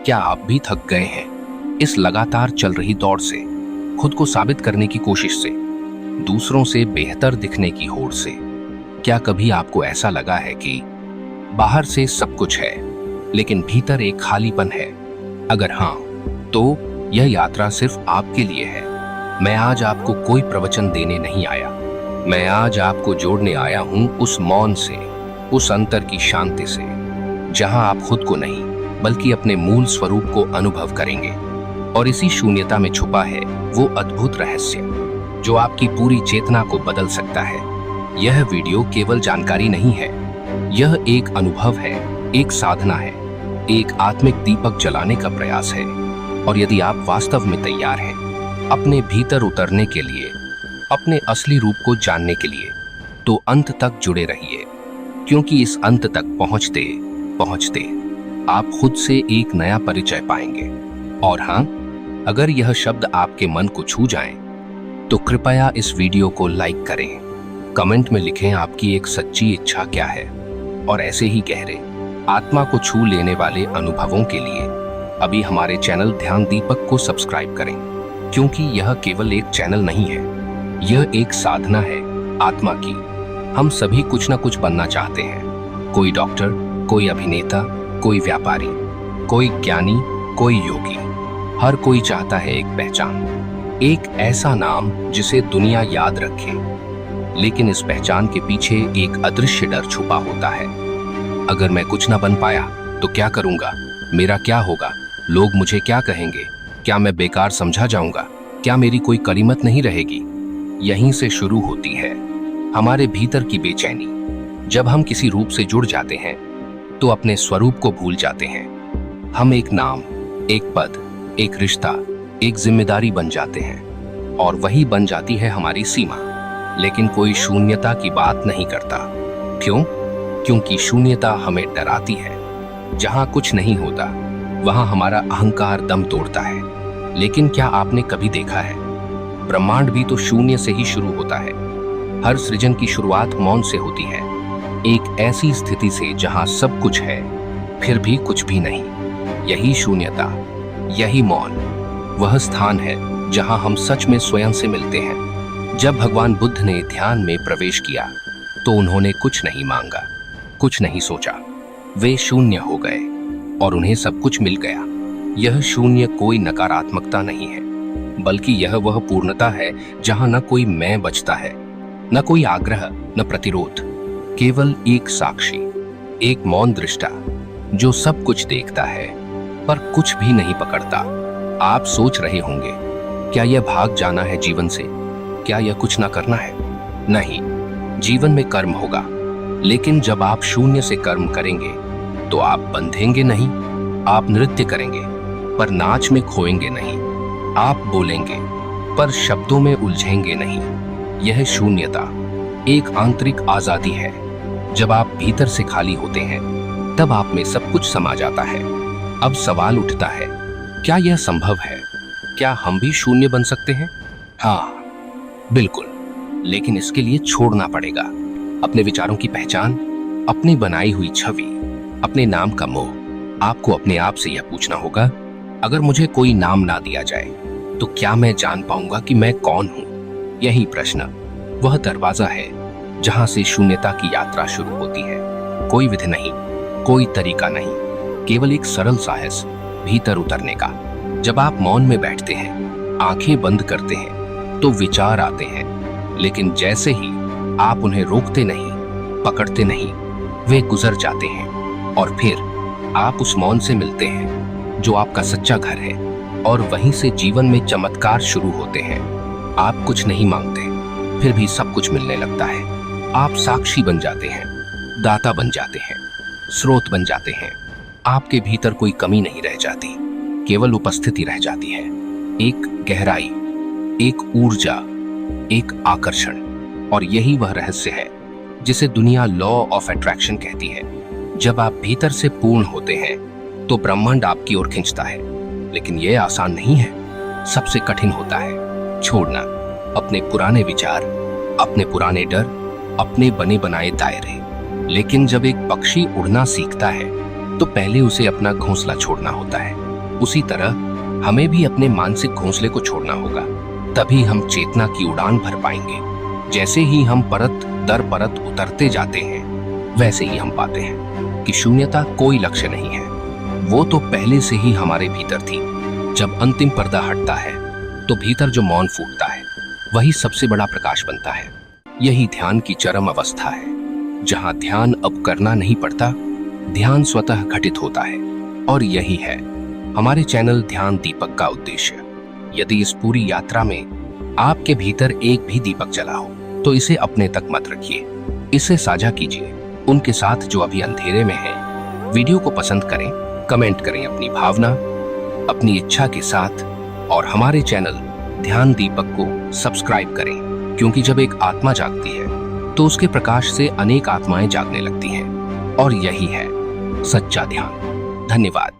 क्या आप भी थक गए हैं इस लगातार चल रही दौड़ से, खुद को साबित करने की कोशिश से, दूसरों से बेहतर दिखने की होड़ से? क्या कभी आपको ऐसा लगा है कि बाहर से सब कुछ है लेकिन भीतर एक खालीपन है? अगर हाँ, तो यह यात्रा सिर्फ आपके लिए है। मैं आज आपको कोई प्रवचन देने नहीं आया। मैं आज आपको जोड़ने आया हूं उस मौन से, उस अंतर की शांति से, जहां आप खुद को नहीं बल्कि अपने मूल स्वरूप को अनुभव करेंगे। और इसी शून्यता में छुपा है वो अद्भुत रहस्य जो आपकी पूरी चेतना को बदल सकता है। यह वीडियो केवल जानकारी नहीं है, यह एक अनुभव है, एक साधना है, एक आत्मिक दीपक जलाने का प्रयास है। और यदि आप वास्तव में तैयार हैं अपने भीतर उतरने के लिए, अपने असली रूप को जानने के लिए, तो अंत तक जुड़े रहिए, क्योंकि इस अंत तक पहुंचते पहुंचते आप खुद से एक नया परिचय पाएंगे। और हाँ, अगर यह शब्द आपके मन को छू जाएं, तो कृपया इस वीडियो को लाइक करें, कमेंट में लिखें आपकी एक सच्ची इच्छा क्या है। और ऐसे ही गहरे, आत्मा को छू लेने वाले अनुभवों के लिए अभी हमारे चैनल ध्यान दीपक को सब्सक्राइब करें, क्योंकि यह केवल एक चैनल नहीं है, यह एक साधना है आत्मा की। हम सभी कुछ न कुछ बनना चाहते हैं, कोई डॉक्टर, कोई अभिनेता, कोई व्यापारी, कोई ज्ञानी, कोई योगी। हर कोई चाहता है एक पहचान, एक ऐसा नाम जिसे दुनिया याद रखे। लेकिन इस पहचान के पीछे एक अदृश्य डर छुपा होता है। अगर मैं कुछ न बन पाया तो क्या करूंगा? मेरा क्या होगा? लोग मुझे क्या कहेंगे? क्या मैं बेकार समझा जाऊंगा? क्या मेरी कोई करीमत नहीं रहेगी? यहीं से शुरू होती है हमारे भीतर की बेचैनी। जब हम किसी रूप से जुड़ जाते हैं तो अपने स्वरूप को भूल जाते हैं। हम एक नाम, एक पद, एक रिश्ता, एक जिम्मेदारी बन जाते हैं, और वही बन जाती है हमारी सीमा। लेकिन कोई शून्यता की बात नहीं करता। क्यों? क्योंकि शून्यता हमें डराती है। जहां कुछ नहीं होता वहां हमारा अहंकार दम तोड़ता है। लेकिन क्या आपने कभी देखा है, ब्रह्मांड भी तो शून्य से ही शुरू होता है। हर सृजन की शुरुआत मौन से होती है, एक ऐसी स्थिति से जहां सब कुछ है फिर भी कुछ भी नहीं। यही शून्यता, यही मौन, वह स्थान है जहां हम सच में स्वयं से मिलते हैं। जब भगवान बुद्ध ने ध्यान में प्रवेश किया तो उन्होंने कुछ नहीं मांगा, कुछ नहीं सोचा। वे शून्य हो गए और उन्हें सब कुछ मिल गया। यह शून्य कोई नकारात्मकता नहीं है, बल्कि यह वह पूर्णता है जहां न कोई मैं बचता है, न कोई आग्रह, न प्रतिरोध, केवल एक साक्षी, एक मौन दृष्टा जो सब कुछ देखता है पर कुछ भी नहीं पकड़ता। आप सोच रहे होंगे, क्या यह भाग जाना है जीवन से? क्या यह कुछ ना करना है? नहीं, जीवन में कर्म होगा, लेकिन जब आप शून्य से कर्म करेंगे तो आप बंधेंगे नहीं। आप नृत्य करेंगे पर नाच में खोएंगे नहीं। आप बोलेंगे पर शब्दों में उलझेंगे नहीं। यह शून्यता एक आंतरिक आजादी है। जब आप भीतर से खाली होते हैं तब आप में सब कुछ समा जाता है। अब सवाल उठता है, क्या यह संभव है? क्या हम भी शून्य बन सकते हैं? हाँ, बिल्कुल, लेकिन इसके लिए छोड़ना पड़ेगा अपने विचारों की पहचान, अपनी बनाई हुई छवि, अपने नाम का मोह। आपको अपने आप से यह पूछना होगा, अगर मुझे कोई नाम ना दिया जाए तो क्या मैं जान पाऊंगा कि मैं कौन हूं? यही प्रश्न वह दरवाजा है जहां से शून्यता की यात्रा शुरू होती है। कोई विधि नहीं, कोई तरीका नहीं, केवल एक सरल साहस भीतर उतरने का। जब आप मौन में बैठते हैं, आंखें बंद करते हैं, तो विचार आते हैं, लेकिन जैसे ही आप उन्हें रोकते नहीं, पकड़ते नहीं, वे गुजर जाते हैं। और फिर आप उस मौन से मिलते हैं जो आपका सच्चा घर है, और वहीं से जीवन में चमत्कार शुरू होते हैं। आप कुछ नहीं मांगते, फिर भी सब कुछ मिलने लगता है। आप साक्षी बन जाते हैं, दाता बन जाते हैं, स्रोत बन जाते हैं। आपके भीतर कोई कमी नहीं रह जाती, केवल उपस्थिति रह जाती है। एक गहराई, एक ऊर्जा, एक आकर्षण। और यही वह रहस्य है जिसे दुनिया लॉ ऑफ अट्रैक्शन कहती है। जब आप भीतर से पूर्ण होते हैं तो ब्रह्मांड आपकी ओर खींचता है। लेकिन यह आसान नहीं है, सबसे कठिन होता है छोड़ना अपने पुराने विचार, अपने पुराने डर, अपने बने बनाए दायरे। लेकिन जब एक पक्षी उड़ना सीखता है तो पहले उसे अपना घोंसला छोड़ना होता है। उसी तरह हमें भी अपने मानसिक घोंसले को छोड़ना होगा, तभी हम चेतना की उड़ान भर पाएंगे। जैसे ही हम परत दर परत उतरते जाते हैं, वैसे ही हम पाते हैं कि शून्यता कोई लक्ष्य नहीं है, वो तो पहले से ही हमारे भीतर थी। जब अंतिम पर्दा हटता है तो भीतर जो मौन फूटता है, वही सबसे बड़ा प्रकाश बनता है। यही ध्यान की चरम अवस्था है, जहां ध्यान अब करना नहीं पड़ता, ध्यान स्वतः घटित होता है। और यही है हमारे चैनल ध्यान दीपक का उद्देश्य। यदि इस पूरी यात्रा में आपके भीतर एक भी दीपक जला हो, तो इसे अपने तक मत रखिए, इसे साझा कीजिए उनके साथ जो अभी अंधेरे में हैं। वीडियो को पसंद करें, कमेंट करें अपनी भावना, अपनी इच्छा के साथ, और हमारे चैनल ध्यान दीपक को सब्सक्राइब करें, क्योंकि जब एक आत्मा जागती है तो उसके प्रकाश से अनेक आत्माएं जागने लगती हैं, और यही है सच्चा ध्यान। धन्यवाद।